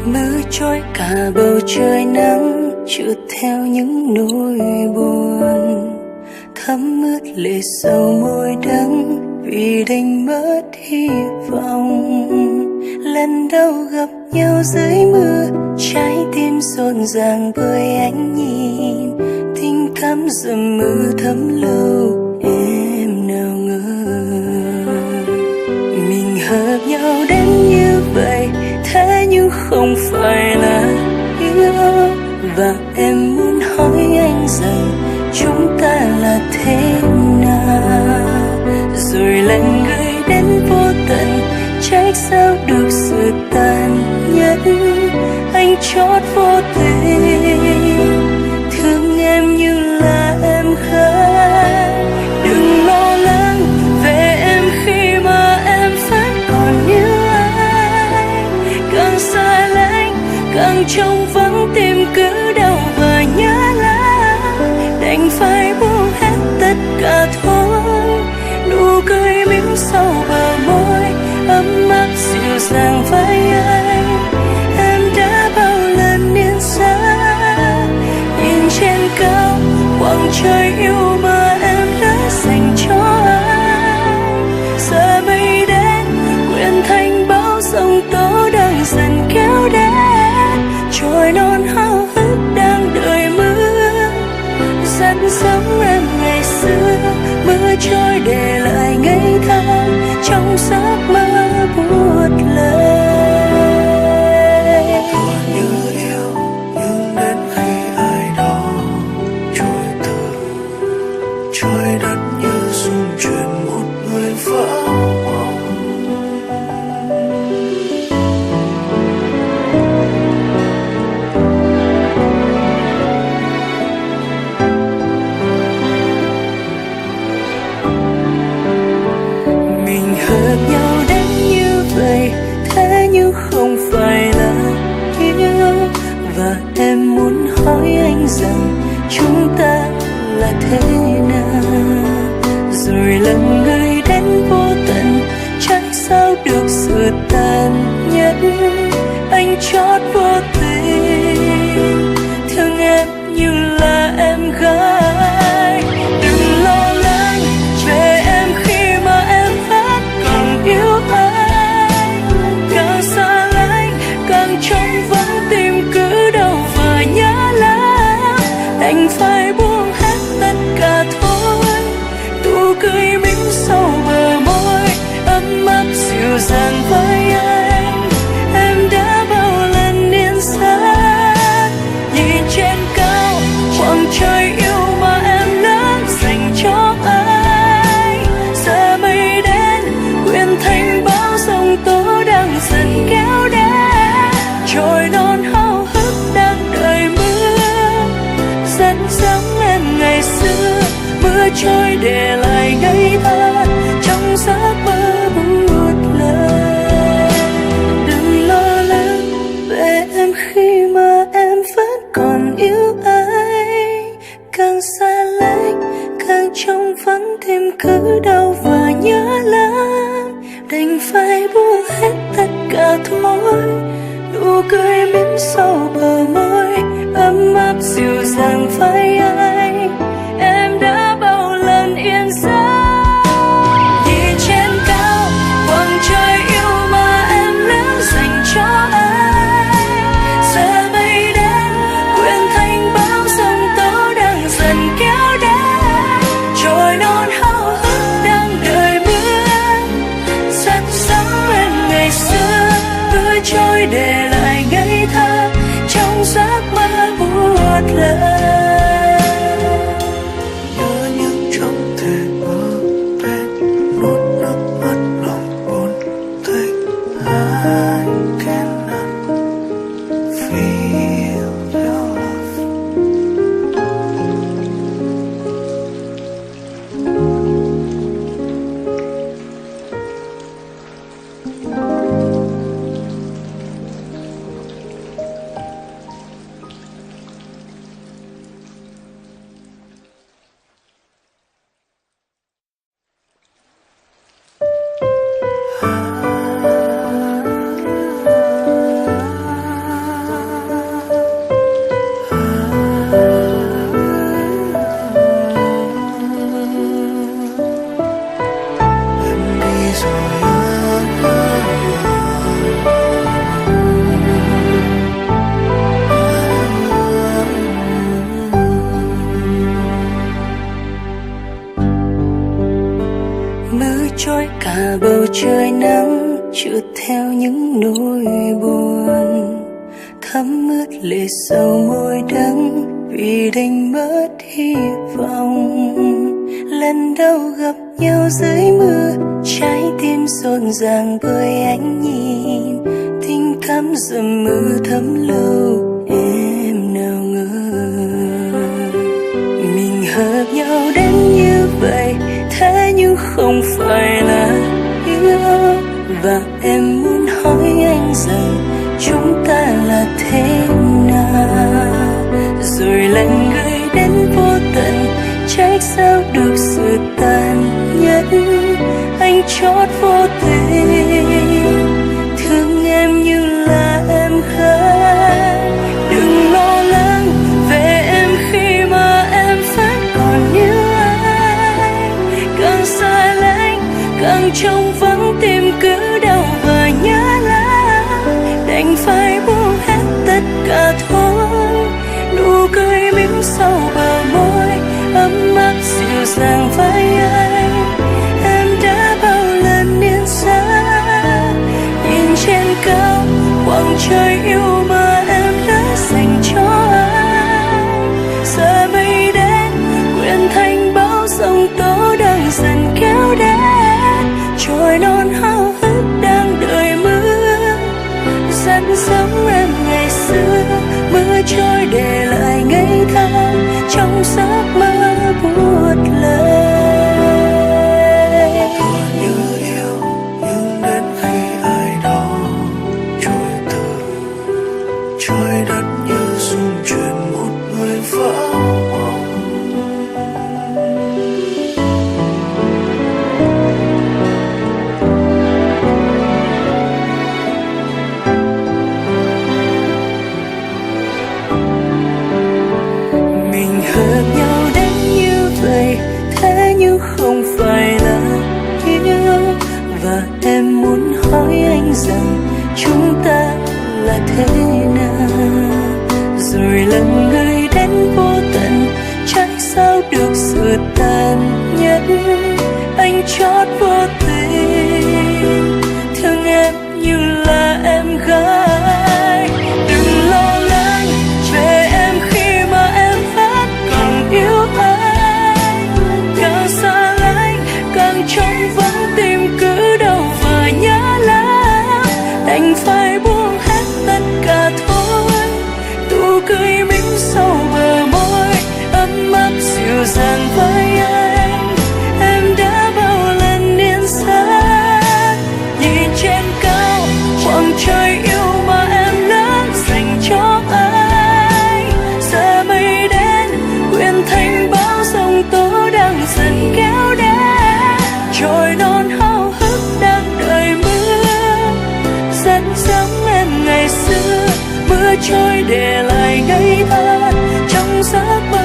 Mưa trôi cả bầu trời nắng trượt theo những nỗi buồn, thấm ướt lệ sầu môi đắng vì đánh mất hy vọng. Lần đầu gặp nhau dưới mưa, trái tim rộn ràng bởi ánh nhìn, tình cảm dầm mưa thấm lâu em nào ngờ. Mình hợp nhau đến như vậy, thế nhưng không phải là yêu. Và em muốn hỏi anh rằng chúng ta là thế nào, rồi lần người đến vô tận, trách sao được sự tàn nhẫn. Anh chót vô tình thương em như là em khác. Đừng lo lắng về em khi mà em vẫn còn yêu anh, càng xa lánh càng trông vắng tim cứ đau và nhớ lắm. Đành phải buông hết tất cả thôi, nụ cười mỉm sau bờ môi ấm áp dịu dàng với anh. Em đã bao lần niên xa nhìn trên cao khoảng trời yêu mà em đã dành cho anh. Giờ mây đến quyện thành bão giông tố đang dần kéo đến, trôi non háo hức đang đợi mưa. Rất giống em ngày xưa, mưa trôi để lại ngây thơ trong giấc mơ buốt lầy. Còn như yêu nhưng đến khi ai đó trôi từ, trôi đất như rung chuyển một người vỡ mộng. Mình hợp nhau đến như vậy, thế nhưng không phải là yêu. Và em muốn hỏi anh rằng chúng ta là thế nào, rồi lần người đến vô tận, trách sao được sự tàn nhẫn. Anh chót vô tình thương em như là em gái. Đừng lo lắng về em khi mà em vẫn còn yêu anh, càng xa lánh càng trống vắng tim cứ đau và nhớ lắm. Đành phải buông hết tất cả thôi, nụ cười mỉm sau bờ môi ấm áp dịu dàng với anh. Em đã bao lần niên xa nhìn trên cao khoảng trời yêu mà em đã dành cho anh. Giờ mây đến quyện thành bão giông tố đang dần kéo đến, trôi non háo hức đang đợi mưa. Rất giống em ngày xưa, mưa trôi để lại ngây thơ trong giấc mơ buốt lầy. Đừng lo lắng về em khi mà em vẫn còn yêu anh, càng xa lánh càng trông vắng tim cứ đau và nhớ lắm. Đành phải buông hết tất cả thôi, nụ cười mỉm sau bờ môi ấm áp dịu dàng với anh. Em đã bao lần yên giấc nhìn trên cao khoảng trời yêu mà em đã dành cho anh. Giờ mây đến quyện thành bão giông tố đang dần kéo đến, trôi non háo hức đang đợi mưa. Rất giống em ngày xưa, mưa trôi để lại ngây thơ trong giấc mơ buốt lầy. Nhớ nhưng chẳng thể ở bên, nuốt nước mắt lòng buồn tênh. I cannot feel your love. trời nắng trượt theo những nỗi buồn, thấm ướt lệ sầu môi đắng vì đánh mất hy vọng. Lần đầu gặp nhau dưới mưa, trái tim rộn ràng bởi ánh nhìn, tình cảm dầm mưa thấm lâu em nào ngờ. Mình hợp nhau đến như vậy, thế nhưng không phải là yêu. Và em muốn hỏi anh rằng chúng ta là thế nào, rồi lần người đến vô tận, trách sao được sự tàn nhẫn. Anh chót vô tình thương em như là em khác. Đừng lo lắng về em khi mà em vẫn còn như anh, càng xa lánh càng trông vắng tim cứ đau và nhớ lắm. Đành phải buông hết tất cả thôi, nụ cười mỉm sau bờ môi ấm áp dịu dàng với anh. Em đã bao lần niên xa nhìn trên cao khoảng trời yêu mà em đã dành cho anh. Giờ mây đến quyện thành bão giông tố đang dần kéo đến, trôi non háo hức đang đợi mưa dẫn giống em ngày xưa. Mưa trôi để lại ngây thơ trong giấc mơ buốt lầy. Còn như yêu nhưng đến khi ai đó trôi từ trời đất như rung chuyển một người vỡ mộng. Mình hợp nhau đến như vậy, thế nhưng không phải là yêu. Và em muốn hỏi anh rằng chúng ta là thế nào, rồi lần người đến vô tận, trách sao được sự tàn nhẫn. Anh chót vô tình thương em như là em gái. Đừng lo lắng về em khi mà em vẫn còn yêu anh, càng xa lánh càng trống vắng tim cứ đau và nhớ lắm. Đành phải buông hết tất cả thôi, nụ cười mỉm sau bờ môi ấm áp dịu dàng với anh. Em đã bao lần niên xa nhìn trên cao khoảng trời yêu mà em đã dành cho anh. Giờ mây đến quyện thành bão giông tố đang dần kéo đến, trôi non háo hức đang đợi mưa dẫn giống em ngày xưa. Mưa trôi để lại ngây thơ trong giấc mơ